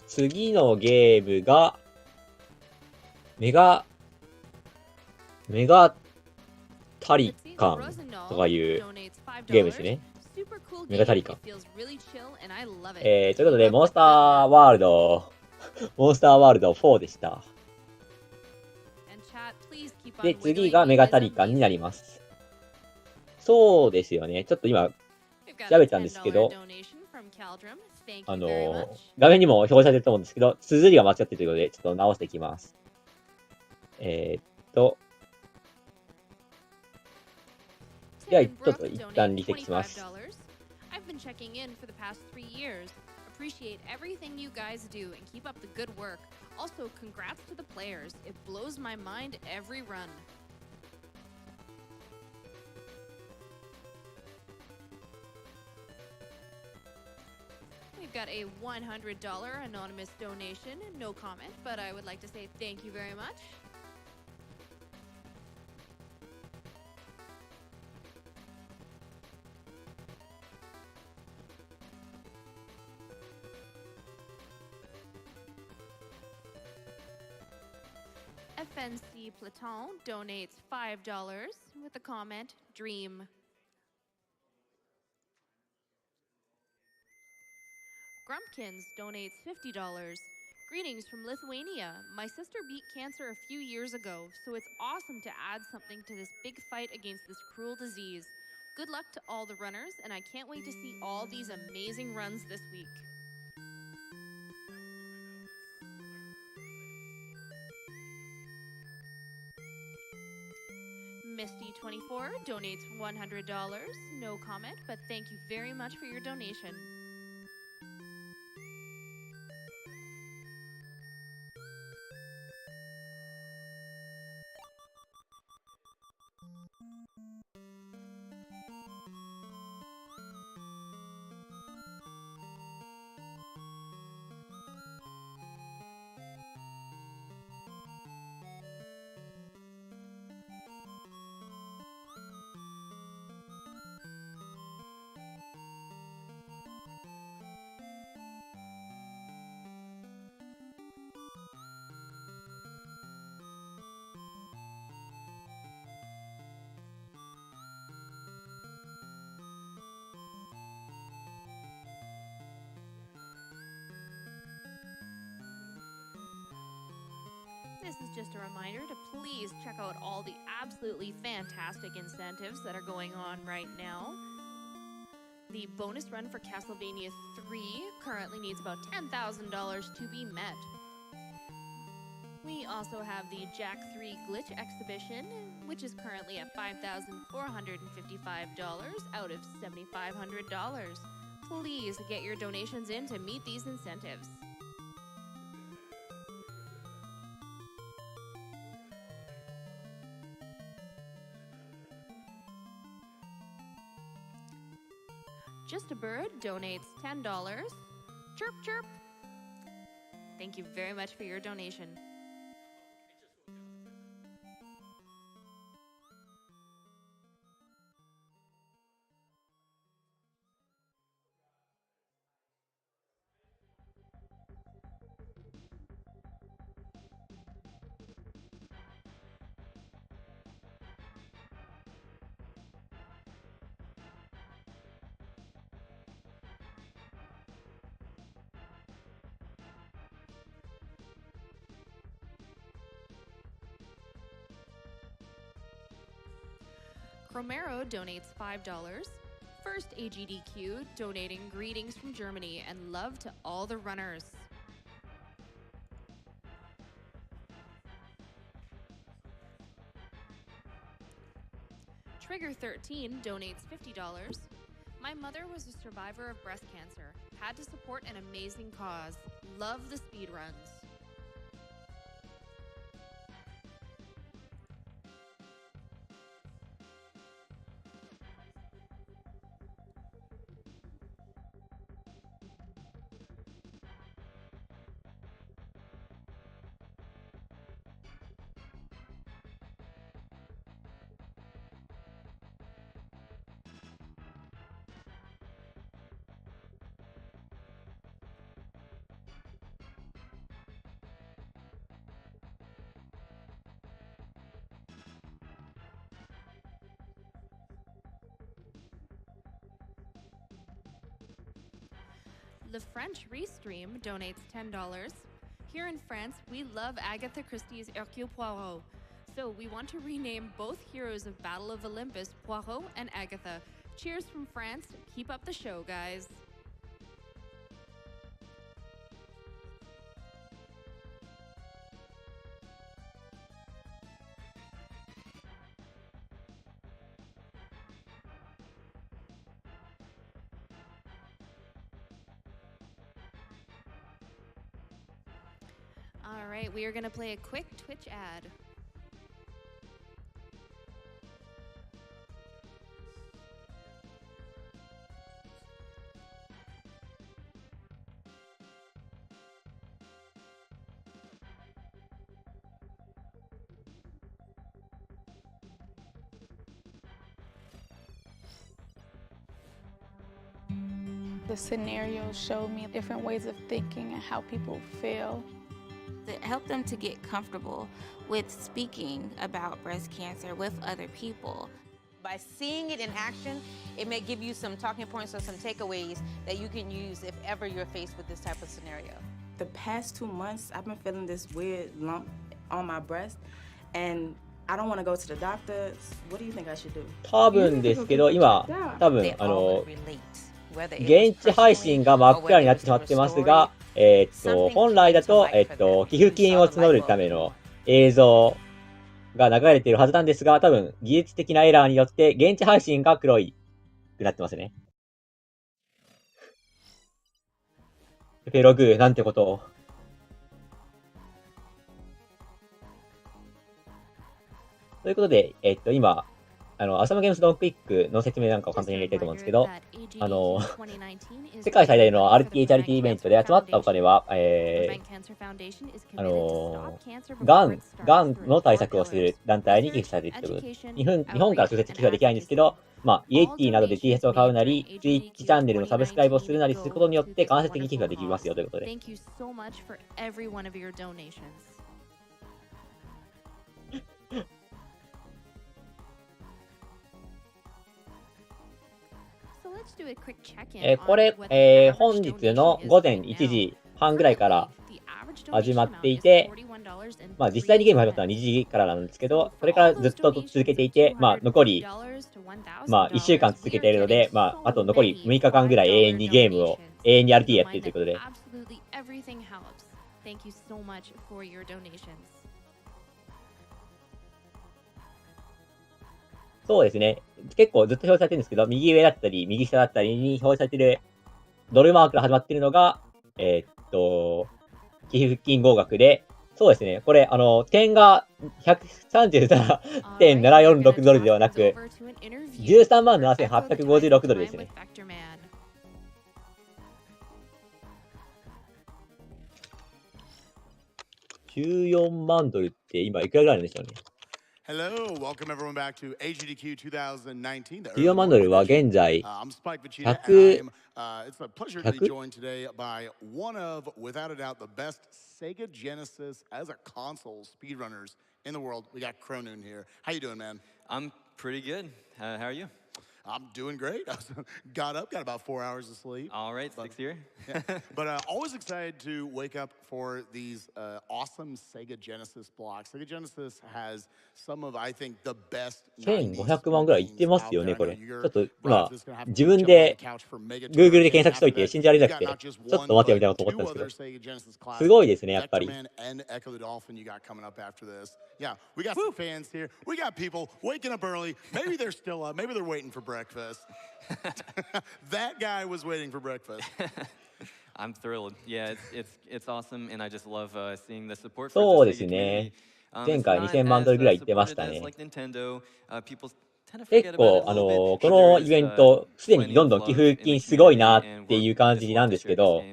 次のゲームが、メガタリカンとかいうゲームですね。メガタリカン。ということで、モンスターワールド4でした。で、次がメガタリカンになります。そうですよね。ちょっと今、調べたんですけど、画面にも表示されてると思うんですけど、綴りが間違っているということで、ちょっと直していきます。では、ちょっと一旦離席します。Appreciate everything you guys do and keep up the good work. Also, congrats to the players. It blows my mind every run. We've got a $100 anonymous donation. No comment, but I would like to say thank you very much. FNC Platon donates $5 with the comment, Dream. Grumpkins donates $50. Greetings from Lithuania. My sister beat cancer a few years ago, so it's awesome to add something to this big fight against this cruel disease. Good luck to all the runners, and I can't wait to see all these amazing runs this week. Misty24 donates $100. No comment, but thank you very much for your donation. This is just a reminder to please check out all the absolutely fantastic incentives that are going on right now. The bonus run for Castlevania 3 currently needs about $10,000 to be met. We also have the Jack 3 Glitch Exhibition, which is currently at $5,455 out of $7,500. Please get your donations in to meet these incentives. Just a Bird donates $10. Chirp, chirp. Thank you very much for your donation. Romero donates $5. First AGDQ donating greetings from Germany and love to all the runners. Trigger13 donates $50. My mother was a survivor of breast cancer. Had to support an amazing cause. Love the speedruns. The French Restream donates $10. Here in France, we love Agatha Christie's Hercule Poirot. So we want to rename both heroes of Battle of Olympus, Poirot and Agatha. Cheers from France. Keep up the show, guys. All right, we are going to play a quick Twitch ad. The scenarios showed me different ways of thinking and how people feel. It helped them to get comfortable with speaking about breast cancer with other people. By seeing it in action, it may give you some talking points or some takeaways that you can use if ever you're faced with this type of scenario. The past 2 months, I've been feeling this weird lump on my breast, and I don't want to go to the doctor. What do you think I should do? 多分ですけど、今、多分、現地配信が真っ暗になってしまってますが、本来だと、寄付金を募るための映像が流れているはずなんですが、多分、技術的なエラーによって、現地配信が黒いくなってますね。ペログ、なんてことを。ということで、今、アサムゲームズドンクイックの説明なんかを簡単にやりたいと思うんですけど、世界最大の RTA チャリティーイベントで集まったお金は、がんの対策をする団体に寄付されているということです。日本から直接寄付はできないんですけど、イエティなどで T シャツを買うなり、Twitch チャンネルのサブスクライブをするなりすることによって、間接的に寄付ができますよということで。これ、本日の午前1時半ぐらいから始まっていて、実際にゲーム始まったのは2時からなんですけど、それからずっと続けていて、残り、1週間続けているので、あと残り6日間ぐらい永遠にゲームを、永遠に RT やっているということで。そうですね。結構ずっと表示されてるんですけど、右上だったり、右下だったりに表示されてるドルマークから始まってるのが、寄付金合額で、そうですね。これ、点が133.746ドルではなく、137,856ドルですね。14万ドルって今いくらぐらいなんでしょうね。Hello, welcome everyone back to AGDQ2019. 14万ドルは現在100 It's a pleasure to be joined today by one of, without a doubt, the best Sega Genesis as a console speedrunners in the world. We got Cronoon here. How you doing, man? I'm pretty good. How are you? I'm doing great. I got up, got about 4 hours of sleep. All right, 6 here. Yeah. But always excited to wake up for these awesome Sega Genesis blocks. Sega Genesis has some of, I think, the best 1500万ぐらいいってますよね、これ。ちょっと今、自分で Google で検索しといて信じられなくて、ちょっと待てよみたいなこと思ったんですけど、すごいですね、やっぱり。Yeah, we got some fans here. We got people waking up early. Maybe they're still up. Maybe they're waiting for breakfast. That guy was waiting for breakfast. I'm thrilled. Yeah, it's awesome, and I just love seeing the support. そうですね。前回2000万ドルぐらい言ってましたね。結構、このイベント、すでにどんどん寄付金すごいなっていう感じなんですけど、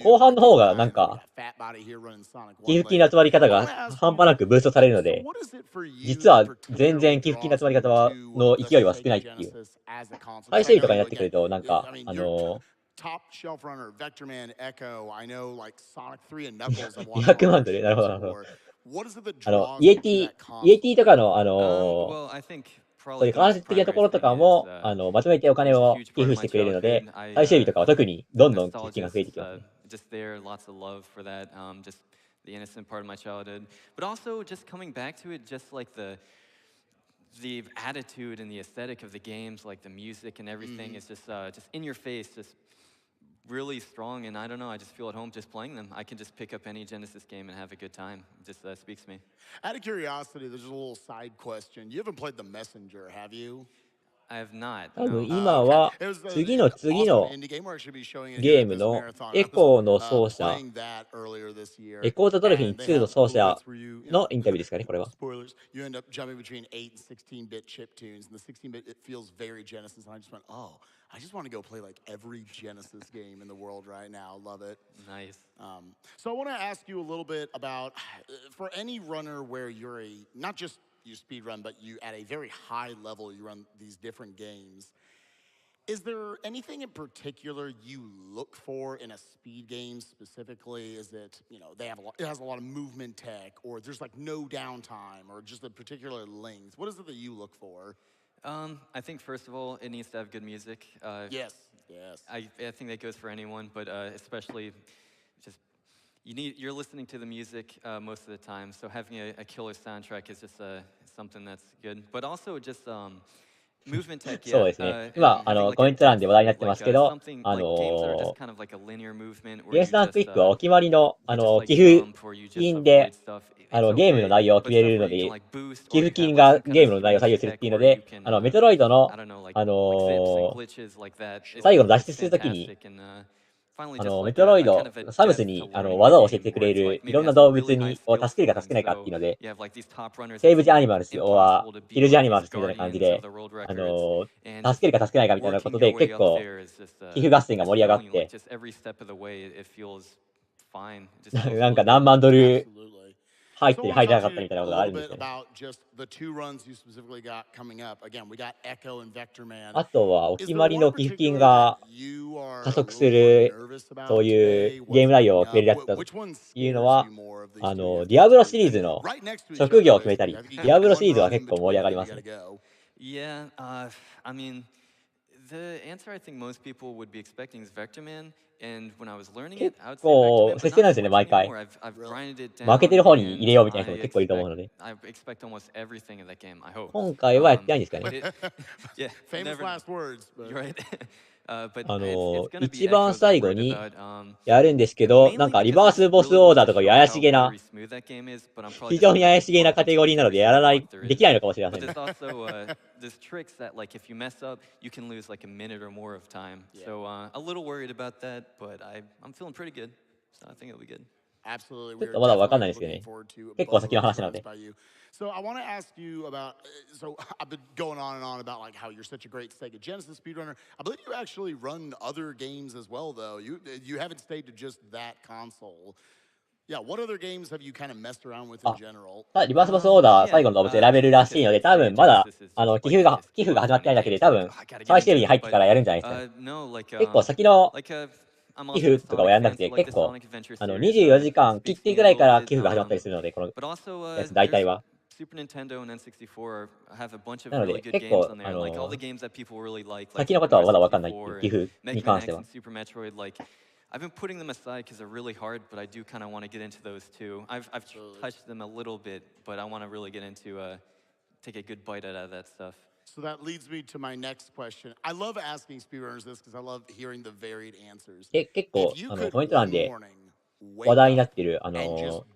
後半の方がなんか、寄付金の集まり方が半端なくブーストされるので、実は全然寄付金の集まり方の勢いは少ないっていう。最終日とかになってくると、なんか、200万ドルなるほど、なるほど。イエティとかの、そういう間接的なところとかも、まとめてお金を寄付してくれるので、最終日とかは特にどんどん寄付金が増えていきますね。just there, lots of love for that, just the innocent part of my childhood. But also just coming back to it, just like the attitude and the aesthetic of the games, like the music and everything is just in your face, just really strong. And I don't know, I just feel at home just playing them. I can just pick up any Genesis game and have a good time. It just speaks to me. Out of curiosity, there's a little side question. You haven't played The Messenger, have you? I have not. 多分 No. 今は次の次のゲームのエコーの奏者、エコーザドルフィン2の奏者のインタビューですかね、これは。Spoilers. You end up jumping between 8 and 16-bit chiptunes, and the 16-bit it feels very Genesis. And I just went, oh, I just want to go play like every Genesis game in the world right now. Love it. Nice. So I want to ask you a little bit about for any runner where you're not just you speed run, but you at a very high level, you run these different games. Is there anything in particular you look for in a speed game specifically? Is it, it has a lot of movement tech, or there's like no downtime, or just a particular length? What is it that you look for? I think first of all, it needs to have good music. Yes. I think that goes for anyone, but especially just you're listening to the music most of the time, so having a killer soundtrack is just something that's good. But also just movement tech. そうですね。今、コメント欄で話題になってますけど、ゲームスタンクイックはお決まりの、寄付金で、ゲームの内容を決めれるので、寄付金がゲームの内容を左右するっていうので、メトロイドの、最後の脱出するときに、メトロイド、サムスに技を教えてくれるいろんな動物を助けるか助けないかっていうので、セーブジアニマルスはキルジアニマルスみたいな感じで、助けるか助けないかみたいなことで結構、寄付合戦が盛り上がって、なんか何万ドル入って入れなかったみたいなことがあるんですよね。あとはお決まりの寄付金が加速するそういうゲーム内容を決めるやつだというのは、ディアブロシリーズの職業を決めたり、ディアブロシリーズは結構盛り上がりますね。Yeah, I mean, the answer I think most people would be expecting is Vector Man. And when I was learning it, I would say こう、接戦なんですよね、毎回。負けてる方に入れようみたいな人も結構いると思うので。今回はやってないんですかね。一番最後にやるんですけど、なんかリバースボスオーダーとかいう怪しげな、非常に怪しげなカテゴリーなのでできないのかもしれませんね。There's tricks that like if you mess up, you can lose like a minute or more of time. So a little worried about that, but I'm feeling pretty good. So I think it'll be good. Absolutely. ちょっとまだわかんないですけどね。結構先の話なので。So I want to ask you about, so I've been going on and on about like how you're such a great Sega Genesis speedrunner. I believe you actually run other games as well, though. You haven't stayed to just that console. Yeah, what other games have you kind of messed around with in general? リバースボスオーダー最後の動物選べるらしいので、多分まだ寄付が始まってないだけで、多分最終日に入ってからやるんじゃないですかね。結構先の寄付とかはやんなくて、結構24時間切ってぐらいから寄付が始まったりするので、このやつ大体は。なので結構先のことはまだわかんないっていう寄付に関しては。I've been putting them aside because they're really hard, but I do kind of want to get into those too. I've touched them a little bit, but I want to really get into take a good bite out of that stuff. So that leads me to my next question. I love asking speedrunners this because I love hearing the varied answers. 結構コメント欄で話題になってる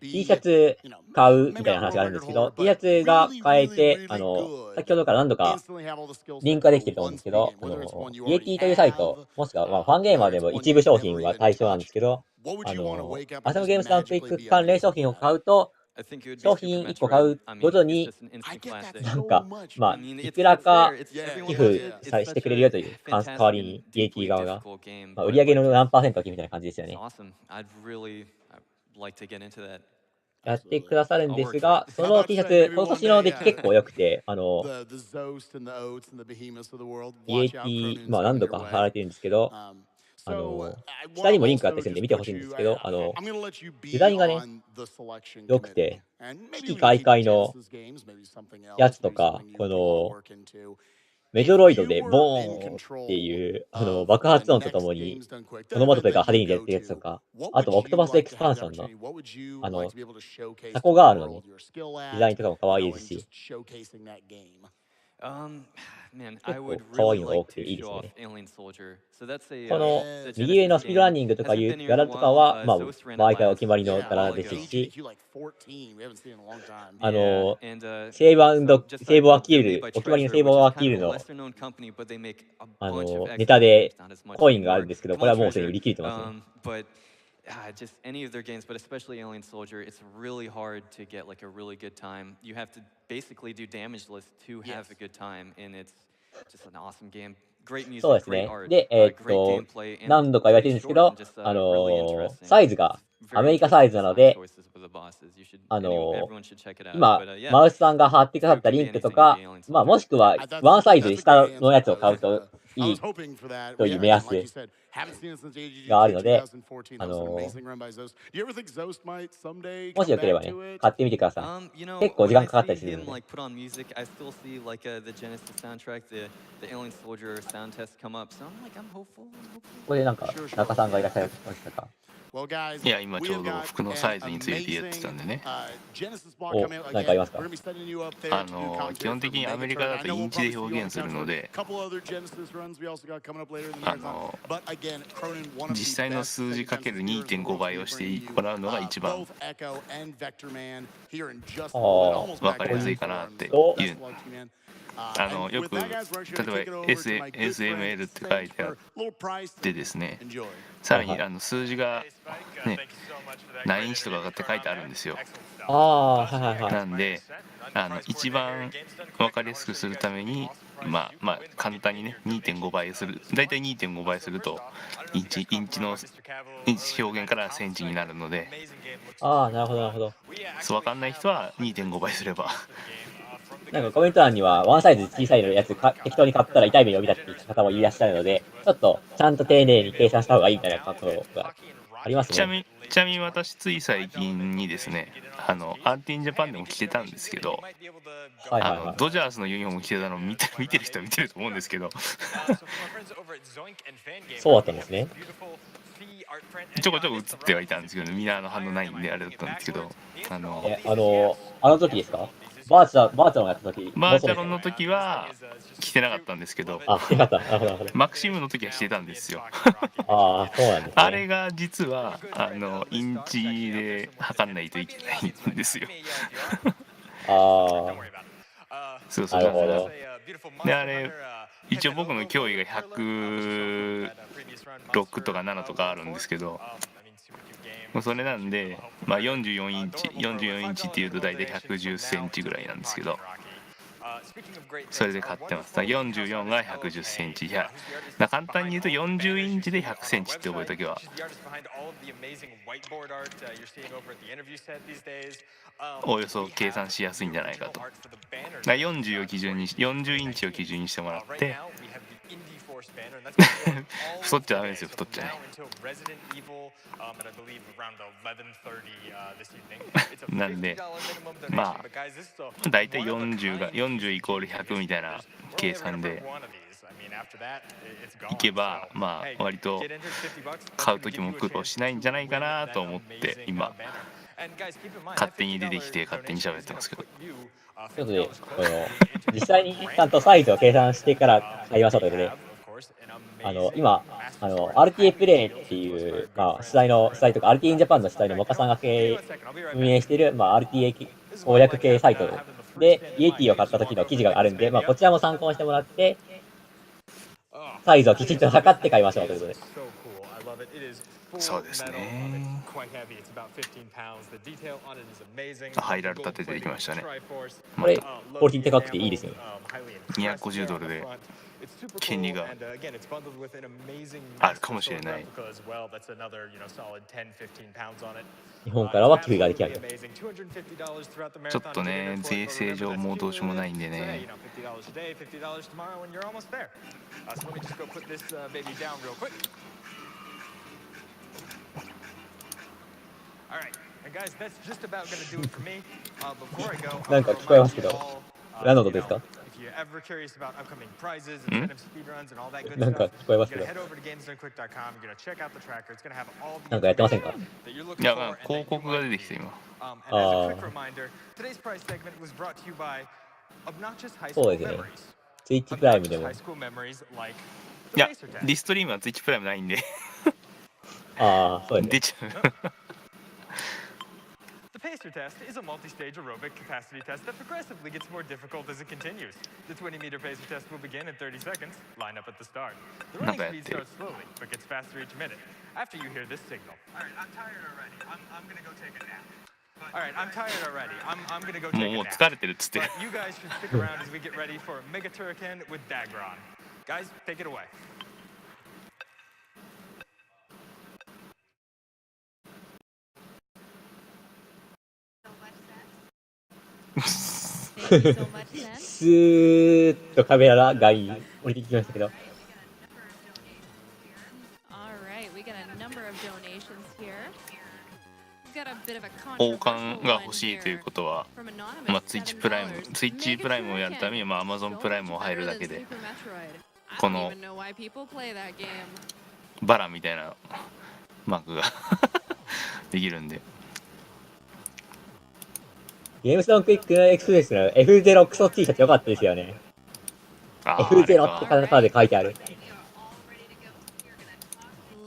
T シャツ買うみたいな話があるんですけど、T シャツが買えて先ほどから何度かリンクができてると思うんですけど、イエティというサイト、もしくはファンゲーマーでも一部商品は対象なんですけど、アサムゲームスタンプイック関連商品を買うと、商品1個買うごとに、なんか、いくらか寄付してくれるよという代わりに、イエティ側が、売上の何%寄付みたいな感じですよね。やってくださるんですが、その T シャツ、今年の出来結構良くて、イエティ、何度か貼られてるんですけど、下にもリンクあったりするんで見てほしいんですけど、デザインがね、良くて、危機開会のやつとか、この、メトロイドでボーンっていう、爆発音とともに、オノマトペが派手に出てるやつとか、あと、オクトパスエクスパンションの、タコガールのね、デザインとかも可愛いですし、Man, 結 I 構 would 可愛 really いのが多 like くて to いいで show す off ね。 Alien Soldier. So that's こ a の the 右上の Genesis スピードラン game. ニングとかいう Hasn't been 柄 here in と a か while. は、まあ、 Zoast ran it 毎回お last 決まりの a 柄 while です ago. し、 AGDQ like 14. We haven't seen it in a long time. Yeah, and セーブアン so ド、 just セー a ブア note, キ they're ル made ル、 by お決まりの Treasure, セーブ which is アキ kind ル of ル a の、 lesser known company, but they make a bunch of ネタ excellent で games, not as much コインがあるん anymore. ですけど、 Come これ on, はもうすでに Treasure. 売り切れてますね。But just any of their games, but especially Alien Soldier, it's really hard to get like a really good time. You have to basically do damage lists to have a good time, and it's just an awesome game. Great そうで music, す great ね。 art, で、great gameplay, and 何度か言われて pretty るんですけ short ど、 and just really interesting. サイズがア Very メリカサイ interesting ズなの design で、 choices with the bosses. You should, あ everyone の should check it out. 今、 But yeah, マウスさんが貼ってくださったリンクとか、まあ、もしくは、ワンサイズ下のやつを買うといいという目安があるので、もしよければね、買ってみてください。 you know, 結構時 when 間 I かかった see りするの him で。 like put on music, I still see like the Genesis soundtrack, the Alien Soldier sound test come up. So I'm like, I'm hopeful. ここでなんか、中さんがいらっしゃいましたか。いや、今ちょうど服のサイズについてやってたんでね。お、何かありますか。基本的にアメリカだとインチで表現するので、実際の数字かける 2.5 倍をしてもらうのが一番分かりやすいかなっていう。よく例えば SML って書いてあってですね、さらに数字がね何インチとかって書いてあるんですよ。なんで一番分かりやすくするためにまあ簡単にね 2.5 倍する、だいたい 2.5 倍するとインチ表現からセンチになるので、なるほどなるほど。そう分かんない人は 2.5 倍すれば。なんかコメント欄にはワンサイズ小さいのやつ適当に買ったら痛い目を見たっていう方もいらっしゃるので、ちょっとちゃんと丁寧に計算した方がいいみたいなことがありますね。ちなみに私つい最近にですね、アーティンジャパンでも着てたんですけど、ドジャースのユニフォーム着てたのを見てる人は見てると思うんですけどそうだったんですね。ちょこちょこ映ってはいたんですけど、みんな反応ないんであれだったんですけど、あの時ですか。バーチャロンやった時。バーチャロンの時は着てなかったんですけど、マクシムの時はしてたんですよ。そうなんですね。あれが実はインチで測んないといけないんですよ。そうなるほど。であれ一応僕の脅威が106とか7とかあるんですけど、それなんで、まあ、44インチっていうと大体110センチぐらいなんですけど、それで買ってます。44が110センチ。いや、簡単に言うと40インチで100センチって覚えとけばおおよそ計算しやすいんじゃないかと。40インチを基準にしてもらって太っちゃダメですよ、太っちゃね。なんでまあだいたい40イコール100みたいな計算でいけば、まあ割と買う時も苦労しないんじゃないかなと思って今勝手に出てきて勝手に喋ってますけど。ということで、実際にちゃんとサイズを計算してから買いましょうということで、今RTA プレイっていう、まあ、主催とか RTA in Japan の主催のモカさんが運営している、まあ、RTA 攻略系サイトでイエティを買った時の記事があるんで、まあ、こちらも参考にしてもらってサイズをきちんと測って買いましょうということで。そうですね。ハイラル立ててきましたね。これクオリティ高くていいですよね。$250で権利があるかもしれない。日本からは寄付ができないと。ちょっとね、税制上もうどうしようもないんでね。なんか聞こえますけど、何の音ですか？なんか聞こえますけど、なんかやってませんか？いや、まあ、広告が出てきて今。ああ、そうですね。ツイッチプライムでも。いや、リストリームはツイッチプライムないんでああ、そうですね。出ちゃう。Pacer test is a multi-stage aerobic capacity test that progressively gets more difficult as it continues. The 20-meter pacer test will begin in 30 seconds. Line up at the start. The running speed starts slowly, but gets faster each minute. After you hear this signal. All right, I'm tired already. I'm gonna go take a nap. All right, I'm tired already. I'm gonna go take a nap. もう疲れてるっつって。But you guys should stick around as we get ready for Mega Tyrrican with Dagron. Guys, take it away. Thank you so much, Sen. スーッとカメラが降りてきましたけど。All right, we got a number of donations here. We've got a bit of a 交換 controversial が one 欲しいという here ことは、 from Anonymous まあ、ツイッチプライム、 $7. ツイッチプライムをやるために、まあ、Amazon プライムを入るだけで、 Super Metroid. I こ don't の even know why people play that game. バラみたいなマークができるんで。ゲームストンクイックエクスプレスの F0 クソ T シャツ良かったですよね。あ F0 ってカタカナで書いてある。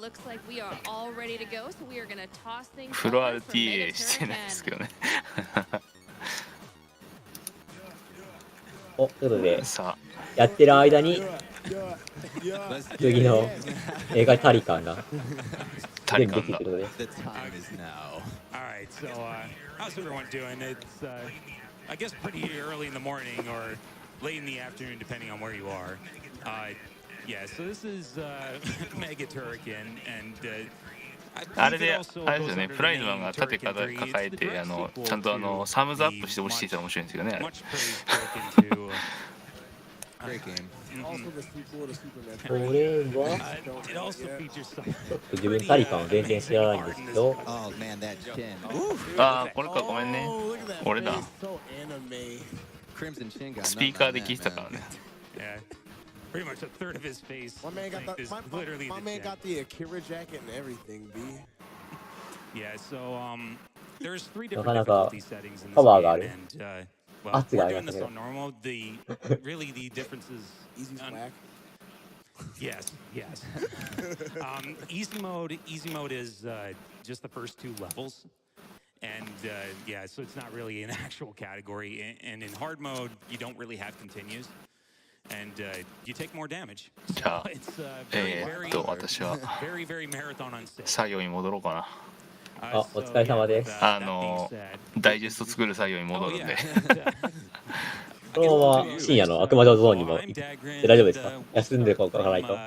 Looks like we are all ready to go, so we are gonna toss things フロア over for RTA Mega してないですけ Tyrrican. どねお、ということで、さやってる間に、次の映画タリカンがタリカンが全部できるということで。 The time is now. All right, so how's everyone doing? It's I guess pretty early in the morning or late in the afternoon, depending on where you are. Yeah, so this is Mega Tyrrican, and あれで、あれですよね、プライズマンが盾抱えて、ちゃんとサムズアップして押していたら面白いんですけどね、あれ。great game. これは、ちょっと自分タリカンは全然知らないんですけど、 Oh man, that chin. ああ、これか、ごめんね。俺だ。 Crimson chin got スピーカーで聞いてたからね。 Yeah. Pretty much a third of his face. My man got is the literally my the man chin. got the Akira jacket and everything, B. Yeah, so there's three な different かなか difficulty settings in this パワー game, がある。 and well, 圧があ we're りま doing す this けど。 on normal. Really the difference is Easy swag. yes. Easy mode is just the first two levels, and yeah, so it's not really an actual category. And in hard mode, you don't really have continues, and you take more damage. じゃ So あ、 it's very 私は very marathon unsafe. 作業に戻ろうかな。あ、お疲れ様です。ダイジェスト作る作業に戻るんで。このまま深夜の悪魔城ゾーンにも行って大丈夫ですか？休んでこうかないと。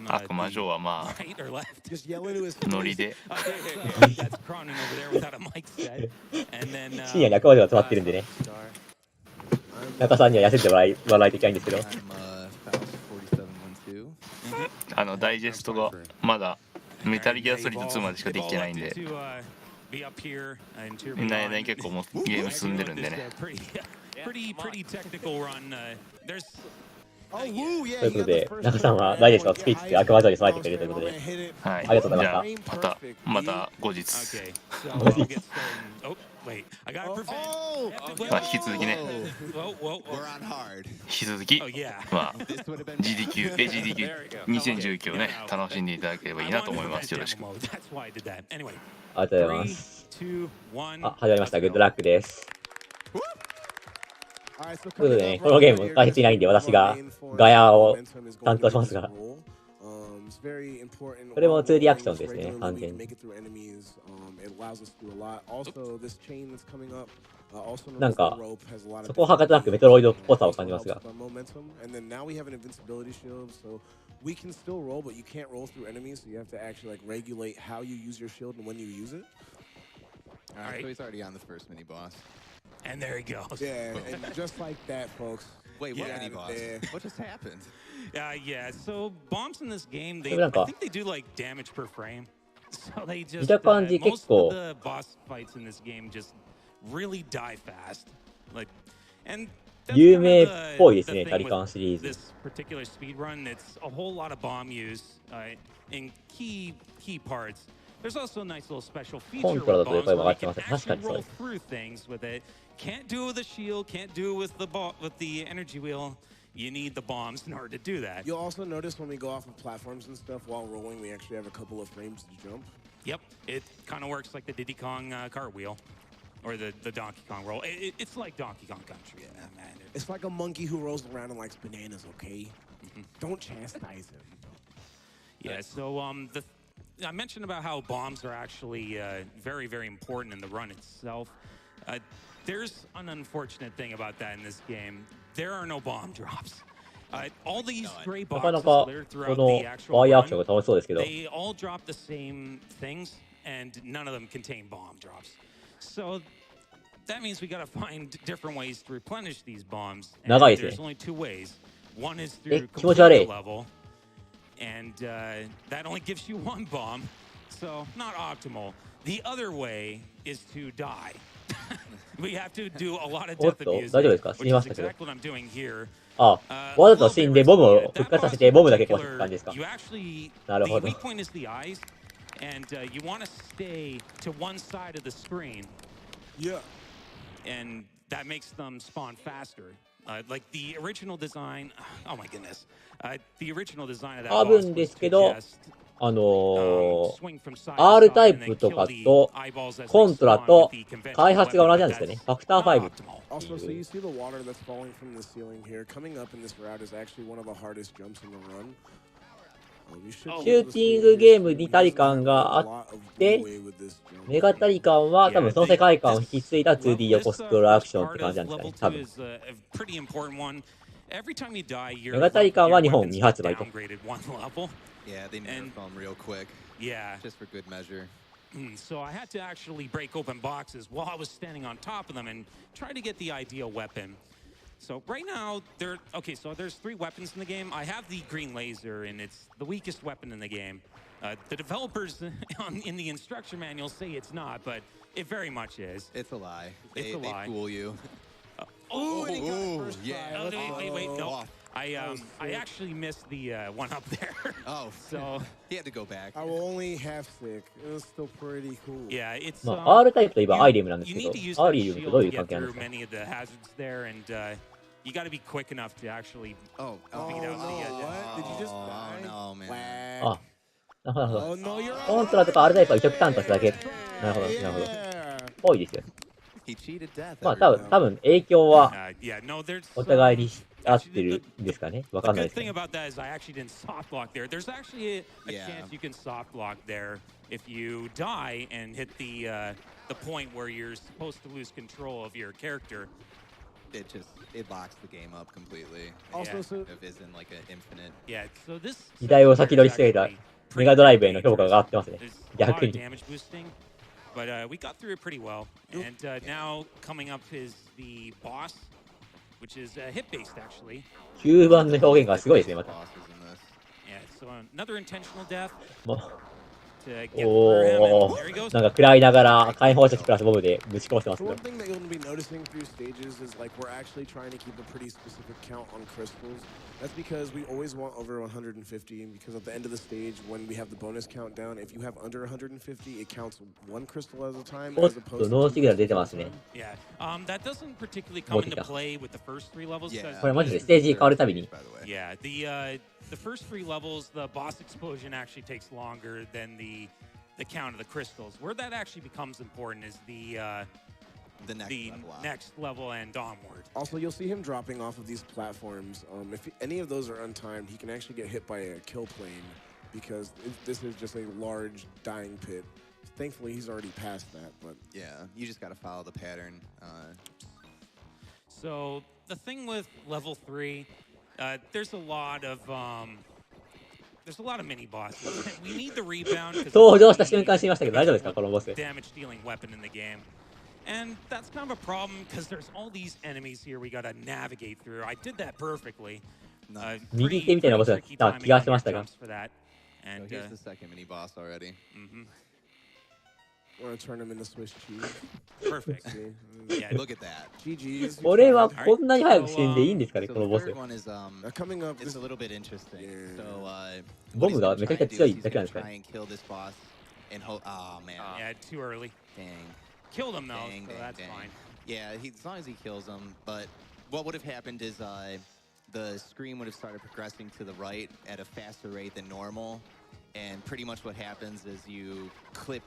悪魔城はまあ、ノリで。深夜に悪魔城が詰まってるんでね。中さんには休んでもらいといけないんですけど。ダイジェストがまだメタルギアソリッド2までしかできてないんで、みんな間に結構もうゲーム進んでるんでね。Pretty technical run. There's ということで、中さんはダイジェストを作りつつ悪魔城に備えてくれるということで、はい、ありがとうございました。また後日。まあ引き続きね。引き続き、まあ AGDQ2019 をね楽しんでいただければいいなと思います。よろしく。ありがとうございます。あ、始まりました。グッドラックです。ということでね、このゲーム解説いないんで私がガヤを担当しますが、これも 2D アクションですね、完全に。なんか、そこをはかとなくメトロイドっぽさを感じますが。We can still roll, but you can't roll through enemies, so you have to actually like regulate how you use your shield and when you use it. All right, so he's already on the first mini boss. And there he goes. Yeah, and just like that, folks. Wait, what mini boss? What just happened? Yeah, so bombs in this game, I think they do like damage per frame. So they 見 just た感じ結 most 構 of the boss fights in this game just really die fast. Like, and that's 有 kind 名っ of ぽいです the ね、タ thing リ with カンシリーズ。 this particular speed run. It's a whole lot of bomb use in key parts. There's also a nice little special コン feature トラだ with とやっぱり bombs 分 where か we ってま can すね。確か actually にそう roll です。 through things with it. Can't do it with the shield, can't do it with the energy wheel. You need the bombs in order to do that. You'll also notice when we go off of platforms and stuff while rolling, we actually have a couple of frames to jump. Yep, it kind of works like the Diddy Kong cartwheel, or the Donkey Kong roll. It's like Donkey Kong Country, man. It's like a monkey who rolls around and likes bananas, okay? Don't chastise him. Yeah, so I mentioned about how bombs are actually very, very important in the run itself. There's an unfortunate thing about that in this game. There are no bomb drops. All these gray なかな boxes か littered こ throughout の the ワ actual イヤーアクション run, が楽しそうですけど、 they all drop the same things, and none of them contain bomb drops. So that means we gotta find different ways to replenish these bombs. And 長いですね。 there's only two ways. One is え、 through 気持ち悪 completing い the。level, and that only gives you one bomb, so not optimal. The other way is to die. We have to do a lot of おっ death と、 abuse, 大丈夫ですか？死 which にま is したけど。 exactly what I'm doing here. あ、わざと死んでボムを復活させてボムだけ壊すって感じですか？ You actually, なる the ほど。 weak point is the eyes, and you want to stay to one side of the screen. Yeah. And that makes them spawn faster. Like the original design, oh my goodness. The original design of that 多 boss 分 was です to けど、 just swing from side to R side タイ and プ then と kill か the と eyeballs as コ they ントラ spawn と with the conventional 開発が同 weapon, じなん but ですよね。 that's ファクター not 5 optimal. って Also, so いう you see the water that's falling from the ceiling here. Coming up in this route is actually one of the hardest jumps in the run. シューティングゲームにタリカンがあって、メガタリカンは多分その世界観を引き継いだ 2D 横スクロールアクションって感じなんですかね、多分。メガタリカンは日本未発売と。 Yeah, they nerfed them real quick. Yeah. Just for good measure. So I had to actually break open boxes while I was standing on top of them and try to get the ideal weapon. So right now, so there's 3 weapons in the game. I have the green laser, and it's the weakest weapon in the game. The developers in the instruction manual say it's not, but it very much is. It's a lie. It's a lie. They fool you. Oh, and he got it first yeah. try. Wait, no. Oh. I actually missed the one up there. Oh, so he had to go back. I was only half sick. It was still pretty cool. Yeah, it's まあ、R タイプといえばアイリウムなんですけ you ど need to use、ア that イリウムと shield どうい to う関 get 係なん through ですか？ many of the hazards there, and you got to be quick enough to actually Oh, beat out the. What? Did you just Oh, die? no, man. Whack. あ、なるほど。 Oh, no, you're コントラとか R タイプは一極端としただけ。なるほど、なるほど。 Yeah. 多いですよ。 He cheated death. まあ多分影響は Yeah, no, there's お互いに合ってるんですかね。わかん the ない good ですけ thing ど。 about that is I actually didn't soft block there. There's actually a Yeah. chance you can soft block there if you die and hit the point where you're supposed to lose control of your character. It locks the game up completely. Also, Yeah. so It isn't like an infinite. Yeah, so this 時代を先取りしていたメガドライブへの評価が上がってますね。 There's a lot 逆 of に。 damage boosting, but we got through it pretty well. And now coming up is the boss, which is hit-based actually. 吸盤の表現がすごいですね、また。 Bosses in this. Yeah, so another intentional death も to get through him. お And there he ー、 goes. なんか食らいながら解放射器プラスボムでぶち殺してます So け one ど。 thing that you'll be noticing through stages is like we're actually trying to keep a pretty specific count on crystals. That's because we always want over 150, and because at the end of the stage, when we have the bonus countdown, if you have under 150, it counts 1 crystal at a time おっ as と、 opposed ノー to シグナル出てますね。 Yeah, that doesn't particularly come into 持ってきた。 play with the first 3 levels. Yeah. これマジでステージ変わるたびに。 By the way. Yeah, the first 3 levels, the boss explosion actually takes longer than the count of the crystals. Where that actually becomes important is the next level and onward. Also, you'll see him dropping off of these platforms. If any of those are untimed, he can actually get hit by a kill plane because this is just a large dying pit. Thankfully, he's already past that, but Yeah, you just got to follow the pattern. So the thing with level 3, there's a lot of mini bosses. We need the rebound. 登場した瞬間知りましたけど大丈夫ですか、このボス。 Damage dealing weapon in the game. And that's kind of a problem because there's all these enemies here we gotta navigate through. I did that perfectly. 右手みたいなボスが来た気がしましたが。And here's the second mini boss already. Want to turn him into Swiss cheese? Perfect. Yeah, look at that. GG's. これはこんなに早く死んでいいんですかね、 So この the ボス。 third one is coming up. It's a little bit interesting. So ボムがめちゃくちゃ強いだ he's けなん gonna ですか try ね。 and kill this boss and hope. Oh man. Yeah, too early. Dang. Killed him though, Dang, so dang, that's dang. fine. Yeah, as long as he kills him. But what would have happened is the screen would have started progressing to the right at a faster rate than normal. And pretty much what happens is you clip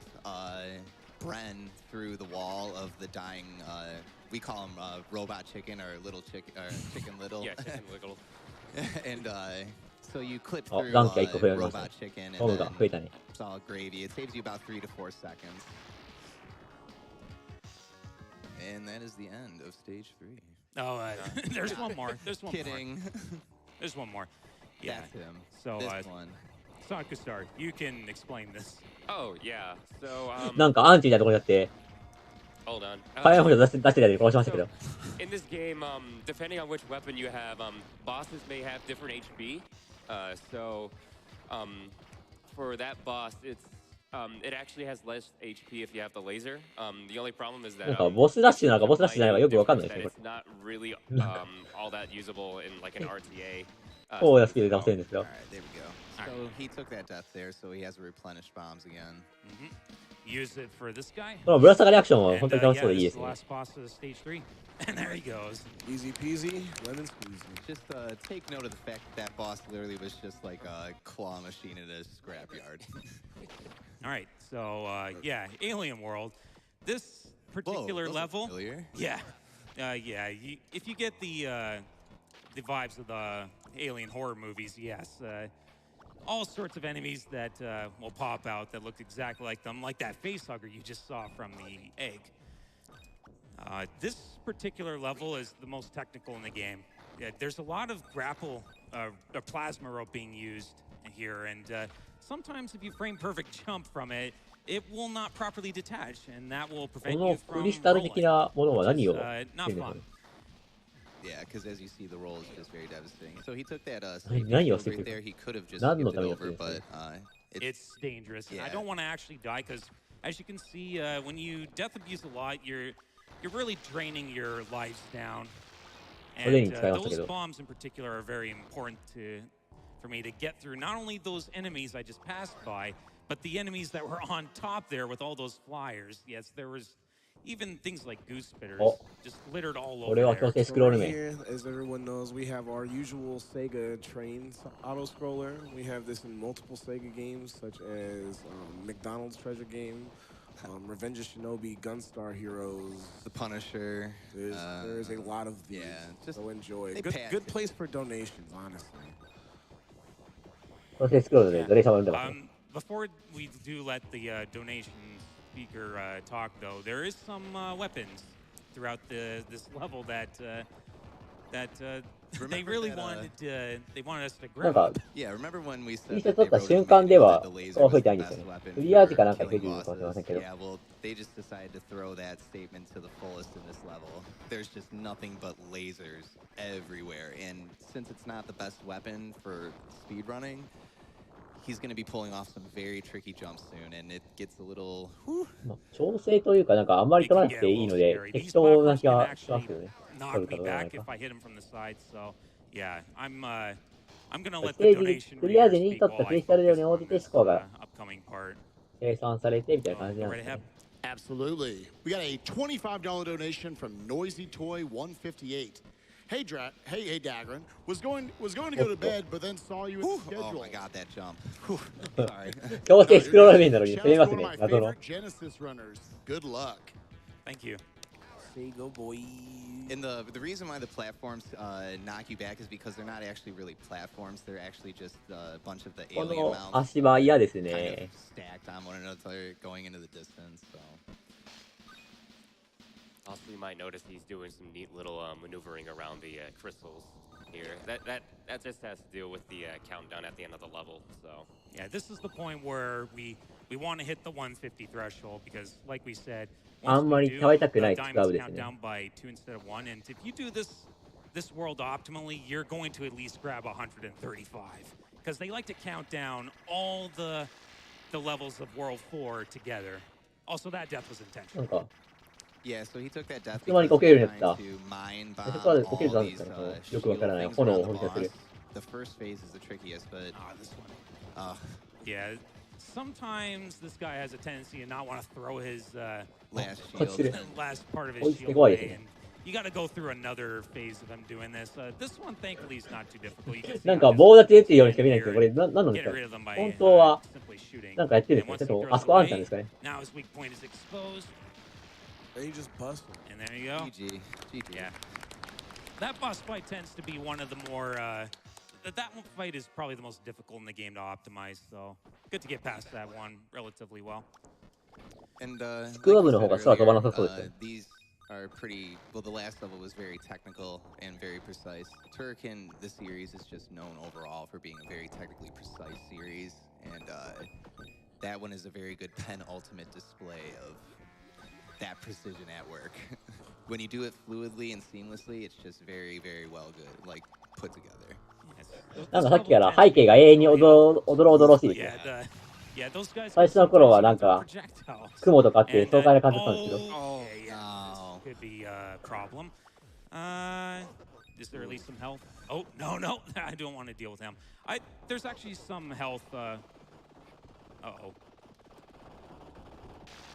Bren through the wall of the dying, we call him robot chicken or little chicken, or chicken little. Yeah, chicken little. And so you clip あ、 through ランクが1個増えました robot chicken ね。ボム and が then 増えたね。 it's all gravy. It saves you about 3 to 4 seconds. And that is the end of stage 3. Oh, there's one more. There's one Kidding. more. There's one more. Yeah. That's him. So, This one. Sakustar, you can explain this. Oh, yeah. So, なんかアンチみたいなところにあって、 hold on. 火炎補助出してたりで殺しましたけど。 In this game, depending on which weapon you have, bosses may have different HP. So, for that boss, it actually has less HP if you have the laser. The only problem is that なんかボスラッシュなのかボスラッシュじゃないのかよくわかんないですね、こ it's not really all that usable in like an RTA. れ。こうやスピードで倒せるんですよ。 Alright, there we go. So he took that death there, so he has to replenish bombs again. Use it for this guy. このぶら下がりアクションは And, 本当に楽しそうでいい this で is す the ね。 last boss of stage 3. And there he goes. Easy peasy, lemon squeezy. Just take note of the fact that boss literally was just like a claw machine in a scrapyard. All right, so yeah, Alien World. This particular those are level, familiar. yeah, if you get the vibes of the alien horror movies, yes, all sorts of enemies that will pop out that look exactly like them, like that facehugger you just saw from the egg. This particular level is the most technical in the game. Yeah, there's a lot of grapple, or plasma rope being used here, and sometimes if you frame perfect jump from it, it will not properly detach, and that will こ prevent の you ク from リスタル rolling. 的なものは何を Not してるんですか fun. ね。 Yeah, because as you see, the roll is just very devastating. So he took that何を safety して shield く right る there. He could have just 何の skipped た it めにやってる over, んですか but It's dangerous. And I Yeah. don't want to actually die because, as you can see, when you death abuse a lot, you're really draining your lives down. And 腕に使いましたけ those ど。 bombs in particular are very important for me to get through. Not only those enemies I just passed by, but the enemies that were on top there with all those flyers. Yes, there was even things like goose spitters Oh. just littered all こ over れは there. 強制ス So クロール right 面。 here, as everyone knows, we have our usual Sega trains auto scroller. We have this in multiple Sega games, such as McDonald's Treasure Game, Revenge of Shinobi, Gunstar Heroes. the Punisher. There's a lot of these. yeah, just- so enjoy. they Good, packed good it. place for donations, honestly. 強制スクロールでドレーシャーも読んでますね。 Before we do let the donation speaker talk, though, there is some weapons throughout this level that they Remember really that, they wanted us to なん grab. か、 Yeah, remember when we イ said ンスタ that 撮 they った wrote 瞬 in 間で manual は that the laser そう増 was えてな the いんですよ best ね。 weapon クリア時かなん for かに増え killing てるのかもしれませんけど。 bosses? Yeah, well, they just decided to throw that statement to the fullest in this level. There's just nothing but lasers everywhere, and since it's not the best weapon for speedrunning, he's going to be pulling off some very tricky jumps soon, and it gets a little. Whew. まあ調整というか、なんかあんまり取らなくていいので、適当な気がしますよね。取 Knock るか me 取らない back か if。I hit him from the side. So yeah, I'm gonna let ス the テージ donation クリア reader 時に speak 取った while ク I リスタル量 focus に応 on じて this スコアが upcoming part. 計算されてみたいな感じなん Go で right す ahead. ね。 Absolutely. We got a $25 donation from Noisy Toy 158. Hey, hey, Dagran. Was going to go to bed, but then saw you at the Oh schedule. my god, that jump. Whew. Sorry. 強制スクロール面なのに、それ Shout ます out to ね one of。my 謎の favorite。Genesis runners. Good luck. Thank you. Sega boy. And the reason why the platforms knock you back is because they're not actually really platforms. They're actually just a bunch of the こ alien の mounts 足場嫌です kind ね of。stacked on one another, going into the distance. So Also, you might notice he's doing some neat little maneuvering around the crystals here. That just has to do with the countdown at the end of the level. So Yeah, this is the point where we want to hit the 150 threshold because, like we said, あ once んま we り do, 食べたく the ない使 diamonds うです count ね。 down by 2 instead of 1, and if you do this world optimally, you're going to at least grab 135 because they like to count down all the levels of World 4 together. Also, that death was intentional. Yeah, so he took that death いつの間に because こけるん he's ですか trying to mine そ bomb こはこける all なんです these かねよ shield くわからない things 炎 around を the 噴射す boss. る The first phase is the trickiest, but This one. yeah, Sometimes this guy has a tendency to not want to throw his last こっちで last part of こい his つ shield 怖いです away, ね and you got to go through another phase of him doing this. This one, thankfully, is not too difficult. You can see なん how か just 棒立ち打ってるようにしか見えないんですけど、こ here れなんなんです getting か rid of them by 本当は simply shooting. なんかやってるん And ですか once ちょ he っとあ throws そ it こアンチなん away, ですかね now his weak point is exposed. And you just bust him. And there you go. GG. Yeah. That boss fight tends to be one of the more that one fight is probably the most difficult in the game to optimize, so good to get past that one relatively well. And スクワ like ブ you の方 said が空飛ばなさ earlier, そうですね these are pretty well. The last level was very technical and very precise. Tyrrican, the series is just known overall for being a very technically precise series, and that one is a very good penultimate display of that precision at work. When you do it fluidly and seamlessly, it's just very, very well good, like put together. なんかさっきから背景が永遠におどろしいですね Yeah, those guys 最初の頃はなんか projectiles. 雲とかって爽快な感じだったんですけど Oh, yeah, this could be a problem. Is there at least some health? Oh, no, I don't want to deal with him. There's actually some health. Uh-oh.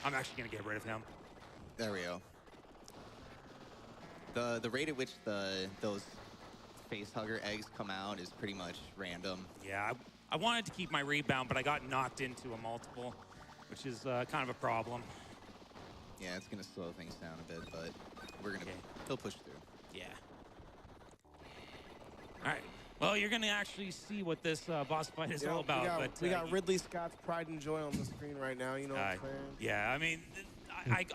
I'm actually going to get rid of him. There we go. The rate at which those face hugger eggs come out is pretty much random. Yeah, I wanted to keep my rebound, but I got knocked into a multiple, which is kind of a problem. Yeah, it's gonna slow things down a bit, but we're gonna still push through. Yeah. All right. Well, you're gonna actually see what this boss fight is all about. We got Ridley Scott's pride and joy on the screen right now. You know what I'm saying? Yeah, I mean,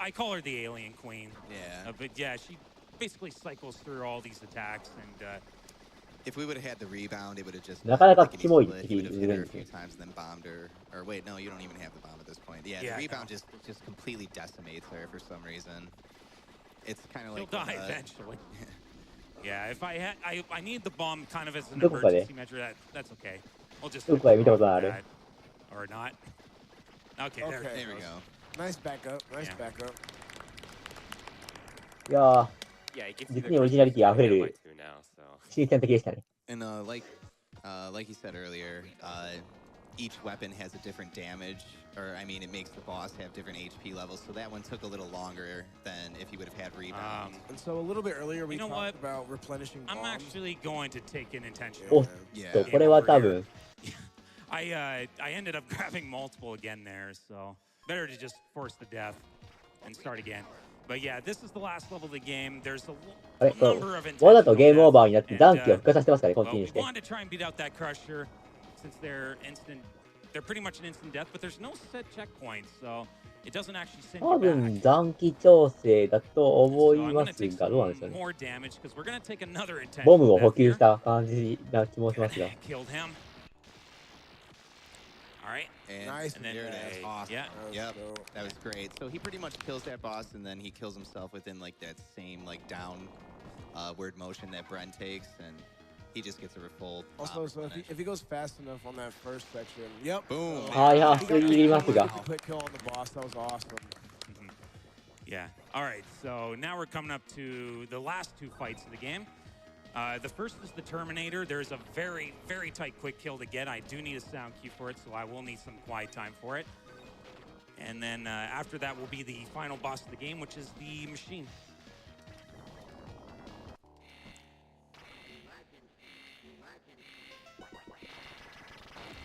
I call her the Alien Queen. Yeah. But yeah, she basically cycles through all these attacks, and if we would have had the rebound, it would have just なかなかキモい split. って He 言 would う have hit ん her で a す few よ times and then bombed her. Or wait, no, you don't even have the bomb at this point. Yeah, Yeah, the rebound just completely decimates her for some reason. It's kind of she'll like die eventually. Yeah, if I had, I need the bomb kind of as an どこかで emergency measure. That's okay. We'll just どこかで見たことある or not. Okay, Okay. there we go. Nice backup. Nice backup. いやー Yeah, it gets 実にオリジナリティ溢れる now, so. 新鮮的でしたね And like you said earlier, each weapon has a different damage, or I mean, it makes the boss have different HP levels. So that one took a little longer than if you would have had rebound. And so a little bit earlier, we You know talked what? about replenishing bombs. I'm actually going to take an intentional. おっとこれは多分 I ended up grabbing multiple again there, so better to just force the death and start again. But yeah, this is the last level of the game. There's あれ a そう number of わざと intentional ゲームオーバーになって deaths, 残機を and, 復活させてますからねこっち well, に we して wanted to try and beat out that Crusher since they're pretty much an instant death, but there's no set checkpoints, so it doesn't actually send 多 you 分 back. 残機調整だと思 So い I'm ま gonna す take がどうなん some でしょうね more damage because we're gonna take another ボム intentional を補 death 給 here. した感じな気もしますが Killed him. All right. And, Nice. And then, there it is. Awesome. yeah. Yep. That was great. So he pretty much kills that boss, and then he kills himself within like that same like downward motion that Bren takes, and he just gets a full. Also, so if he goes fast enough on that first section, yep. Boom. はいはいすぎりますが Quick kill on the boss. That was awesome. Yeah. All right. So now we're coming up to the last two fights of the game. The first is the Terminator. There's a very, very tight quick kill to get. I do need a sound cue for it, so I will need some quiet time for it. And then after that will be the final boss of the game, which is the machine.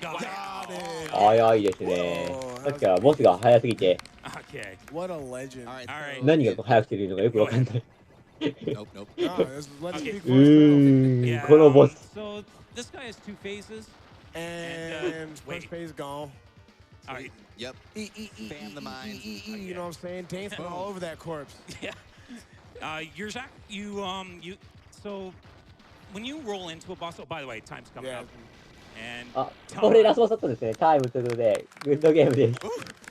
Got it. 早いですねさっきからボスが早すぎて Okay. What a legend. All right. All right. 何が早くてるのかよくわかんない Nope. Nope. No, let's Okay. speak う for itself. ーんこのボス So this guy has two phases. And wait. first phase gone. All right. Yep. Spam the mines. You know what I'm saying? Dancing all over that corpse. Yeah. So when you roll into a boss, oh, by the way, time's coming Yeah. up. And あこれラスボスだったんですねタイムトゥルでグッドゲームです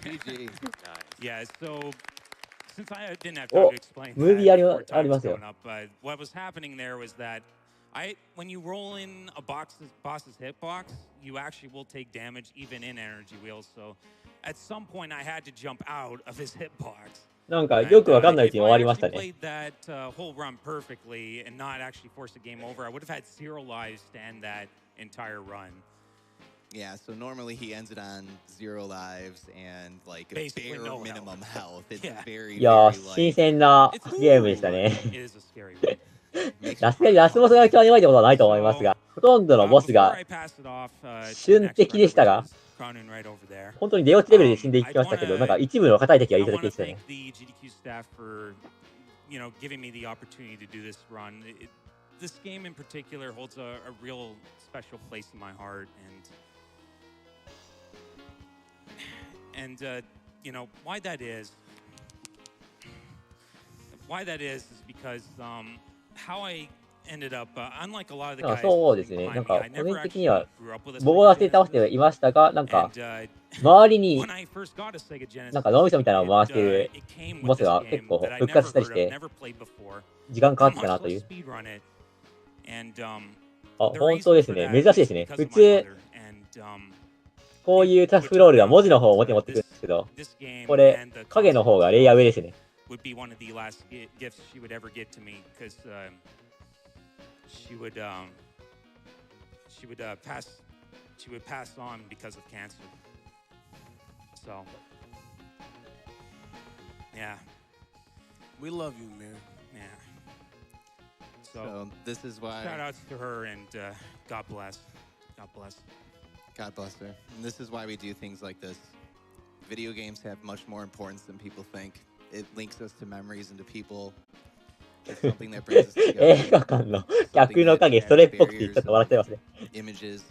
GG. yeah, so since I didn't have time お to explain ムービーあ that before ります time's よ coming up, what was happening there was that When you roll in a boss's hitbox, you actually will take damage even in energy wheels. So at some point, I had to jump out of his hitbox. なんかよくわかんないうちに終わりました If I ね。 actually played that whole run perfectly and not actually forced a game over, I would have had 0 lives to end that entire run. Yeah, so normally he ends it on 0 lives and like a Basically bare no minimum health. It's Yeah. very, いやー、 very 新 light. 鮮なゲームでしたね。 It is a scary one. さすがにラスボスが一番弱いってことはないと思いますが、ほとんどのボスが Before I pass it off, to the 瞬 next 敵でした runner, が which is Cronin right over there. 本当に出落ちレベルで死んでいきましたけど、なんか一部の硬い敵がい I ただ want け to でしたね。 thank the AGDQ staff for, giving me the opportunity to do this run. This game in particular holds a real special place in my heart, and why that is because how I ended up, unlike a lot of the なん guys かそうですね。 behind なん me, か I 個 never 人的 actually には grew up with a 棒は Sega 手倒して Genesis. はいましたが、なんか And, 周りに when I first got a Sega Genesis, なんか脳みそみたいなのを回している it came ボ with ス this が game 結構 that I 復 never 活したり heard し of, て never played before. 時間かかって Much たなとい less う。 speedrun it. And あ、 the 本 reason 当です for ね。 that 珍しい is ですね。 because 普 of my 通、 mother. And こういうタスクロールは文字の方を表に持ってくるんですけど、 this game これ and the、 影の方がレイヤー上ですね。 would be one of the last gifts she would ever get to me because she would pass on because of cancer. So yeah, We love you, man. yeah. So this is why. Shout outs to her and God bless. God bless. God bless her. And this is why we do things like this. Video games have much more importance than people think. It links us to memories and to people. It's something that brings us 映 together. 画館の客の影、それっぽくてちょっと笑っちゃいますね。 Images